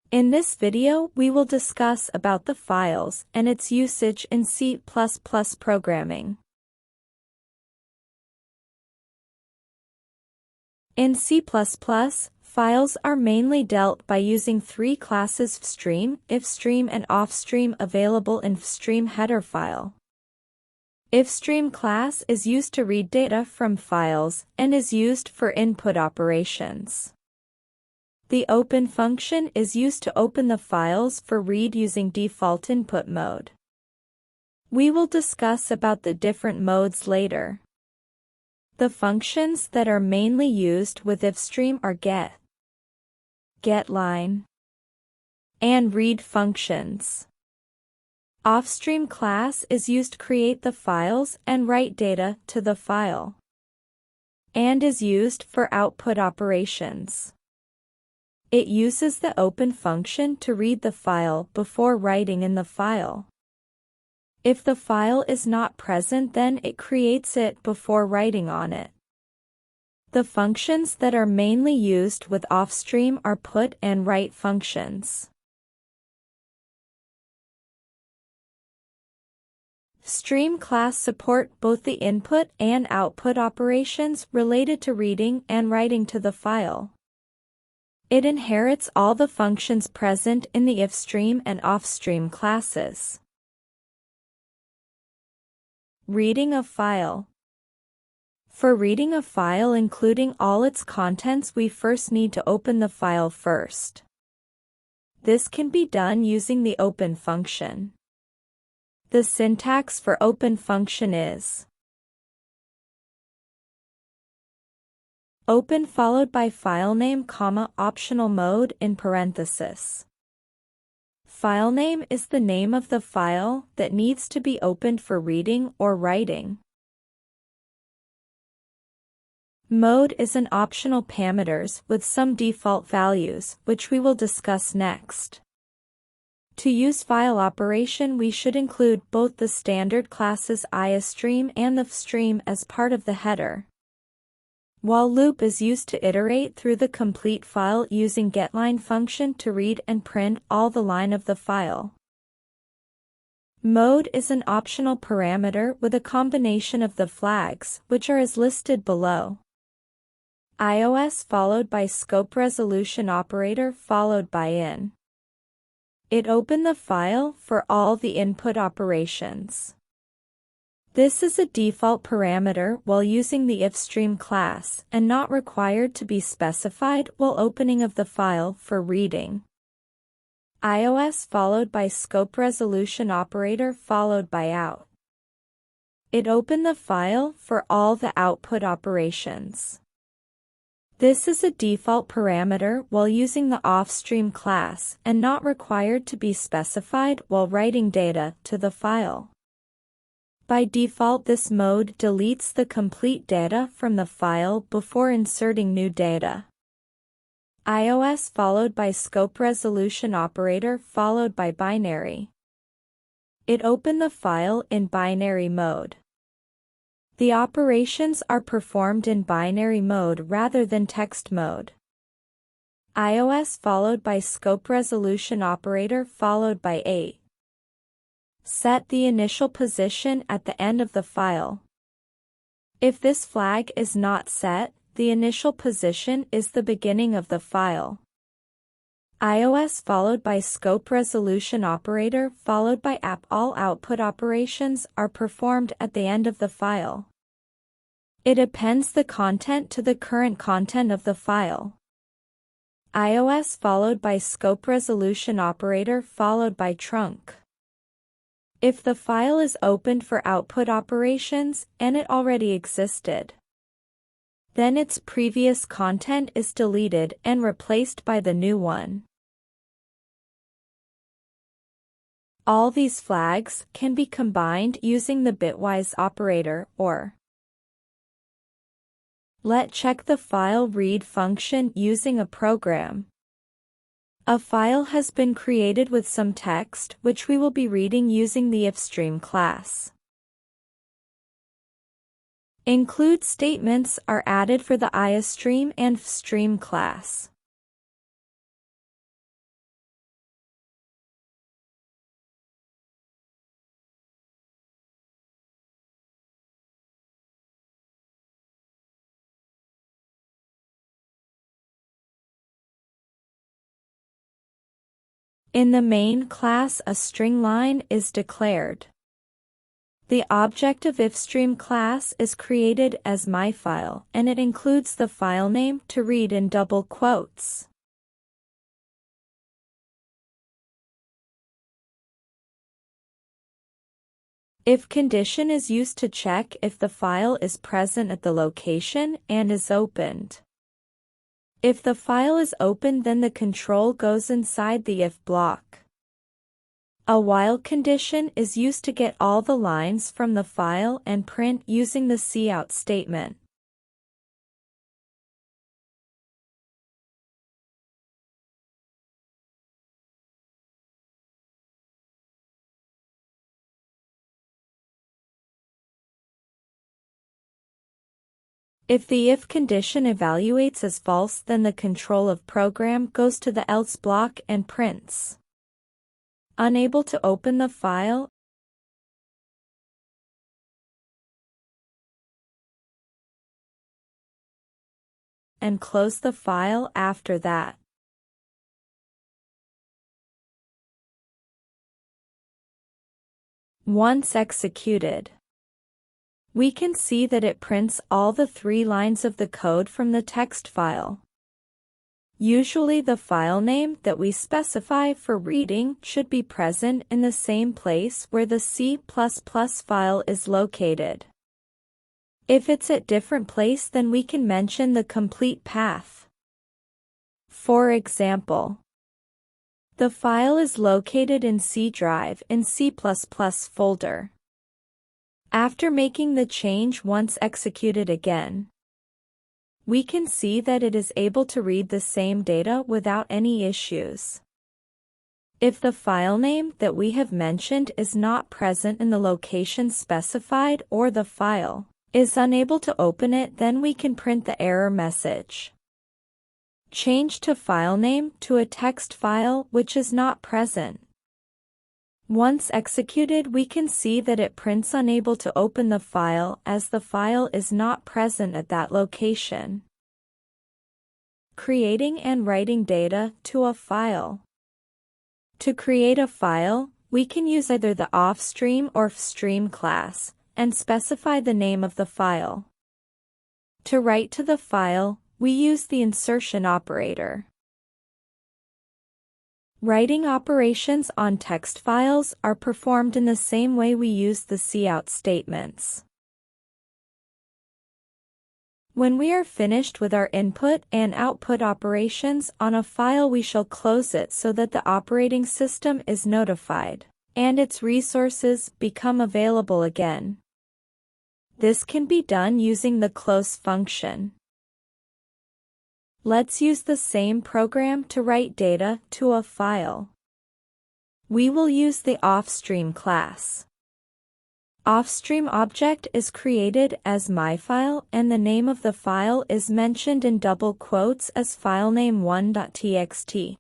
In this video, we will discuss about the files and its usage in C++ programming. In C++, files are mainly dealt by using three classes: fstream, ifstream, and offstream, available in fstream header file. Ifstream class is used to read data from files and is used for input operations. The open function is used to open the files for read using default input mode. We will discuss about the different modes later. The functions that are mainly used with ifstream are get, getLine, and read functions. Offstream class is used to create the files and write data to the file, and is used for output operations. It uses the open function to read the file before writing in the file. If the file is not present, then it creates it before writing on it. The functions that are mainly used with offstream are put and write functions. Stream class support both the input and output operations related to reading and writing to the file. It inherits all the functions present in the ifstream and offstream classes. Reading a file. For reading a file including all its contents, we first need to open the file first. This can be done using the open function. The syntax for open function is open followed by filename, optional mode in parenthesis. Filename is the name of the file that needs to be opened for reading or writing. Mode is an optional parameters with some default values, which we will discuss next. To use file operation, we should include both the standard classes iostream and the fstream as part of the header. While loop is used to iterate through the complete file using getLine function to read and print all the line of the file. Mode is an optional parameter with a combination of the flags, which are as listed below. iOS followed by scope resolution operator followed by in. It open the file for all the input operations. This is a default parameter while using the ifstream class and not required to be specified while opening of the file for reading. iOS followed by scope resolution operator followed by out. It open the file for all the output operations. This is a default parameter while using the offstream class and not required to be specified while writing data to the file. By default, this mode deletes the complete data from the file before inserting new data. iOS followed by scope resolution operator followed by binary. It open the file in binary mode. The operations are performed in binary mode rather than text mode. iOS followed by scope resolution operator followed by 8. Set the initial position at the end of the file. If this flag is not set, the initial position is the beginning of the file. iOS followed by scope resolution operator followed by app. All output operations are performed at the end of the file. It appends the content to the current content of the file. iOS followed by scope resolution operator followed by trunc. If the file is opened for output operations and it already existed, then its previous content is deleted and replaced by the new one. All these flags can be combined using the bitwise operator or let check the file read function using a program. A file has been created with some text which we will be reading using the ifstream class. Include statements are added for the iostream and fstream class. In the main class, a string line is declared. The object of ifstream class is created as myFile, and it includes the file name to read in double quotes. If condition is used to check if the file is present at the location and is opened. If the file is opened, then the control goes inside the if block. A while condition is used to get all the lines from the file and print using the cout statement. If the if condition evaluates as false, then the control of program goes to the else block and prints. Unable to open the file, and close the file after that. Once executed, we can see that it prints all the 3 lines of the code from the text file. Usually the file name that we specify for reading should be present in the same place where the C++ file is located. If it's at different place, then we can mention the complete path. For example, the file is located in C drive in C++ folder. After making the change once executed again, we can see that it is able to read the same data without any issues. If the file name that we have mentioned is not present in the location specified or the file is unable to open it, then we can print the error message. Change to file name to a text file which is not present. Once executed, we can see that it prints unable to open the file as the file is not present at that location. Creating and writing data to a file. To create a file, we can use either the offstream or ifstream class and specify the name of the file. To write to the file, we use the insertion operator. Writing operations on text files are performed in the same way we use the cout statements. When we are finished with our input and output operations on a file, we shall close it so that the operating system is notified and its resources become available again. This can be done using the close function. Let's use the same program to write data to a file. We will use the offstream class. Offstream object is created as myFile, and the name of the file is mentioned in double quotes as filename1.txt.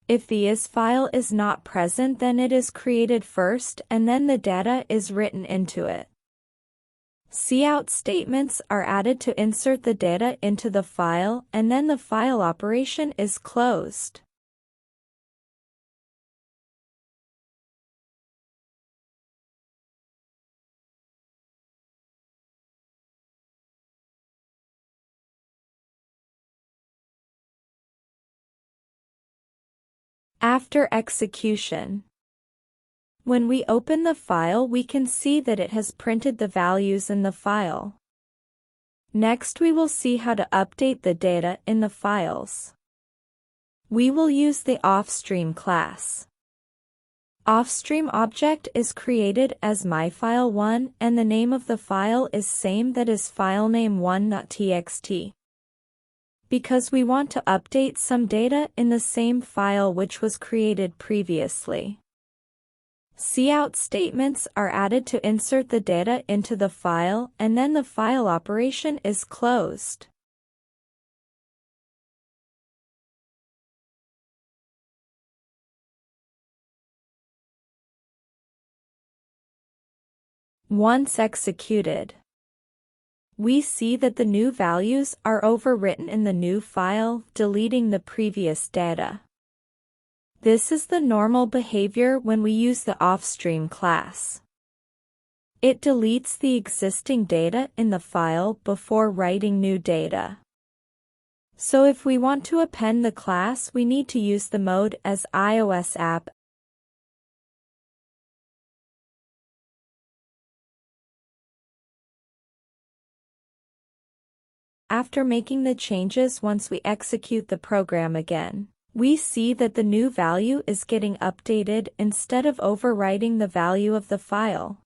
If the is file is not present, then it is created first and then the data is written into it. Cout statements are added to insert the data into the file, and then the file operation is closed. After execution, when we open the file, we can see that it has printed the values in the file. Next, we will see how to update the data in the files. We will use the offstream class. Offstream object is created as myFile1, and the name of the file is same, that is filename1.txt. Because we want to update some data in the same file which was created previously. Cout statements are added to insert the data into the file, and then the file operation is closed. Once executed, we see that the new values are overwritten in the new file, deleting the previous data. This is the normal behavior when we use the offstream class. It deletes the existing data in the file before writing new data. So if we want to append the class, we need to use the mode as iOS app. After making the changes, once we execute the program again, we see that the new value is getting updated instead of overwriting the value of the file.